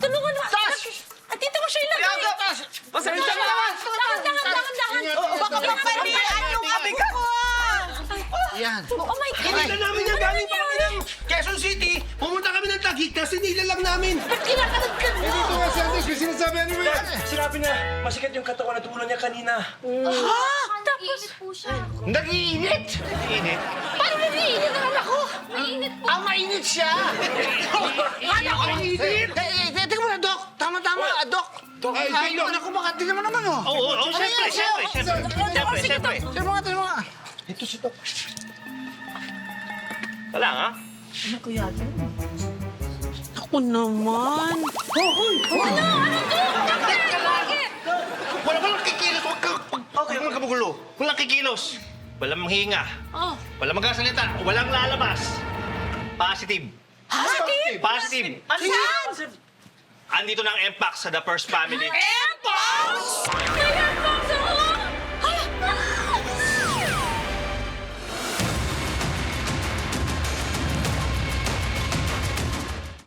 Tulungan mo. At dito mo siya ilagay. Pasensya ka naman! Dahan. Baka magpalian yung abig ko! Yan. Oh my God. Hinila namin yan galing pa kami ng Quezon City. Pumunta kami ng Taguig, tapos hinila lang namin. Ba't kinakalad ka mo? Dito nga si Andres, may sinasabi ano ba yan? Sinabi na, masikat yung katawan na tumunan niya kanina. Tapos, po siya. Nag-iinit! Nag-iinit? paano nag-iinit ang anak ko? Mainit po. Ah, mainit siya! Anak ko! Tingnan mo na, Dok! Tama-tama, Dok! Ay, Ay, Dok. anak ko baka tingnan mo naman, oh! Oo, siyempre. Tingnan mo nga, tingnan mo nga! Ito si Doc. Wala nga. Ako naman. Walang kikilos. Huwag kang kabugulo. Walang kikilos. Walang manghinga. Oh. Walang magkasalita. Walang lalabas. Positive. Positive? Positive. Saan? Andito ng MPAC sa The First Family.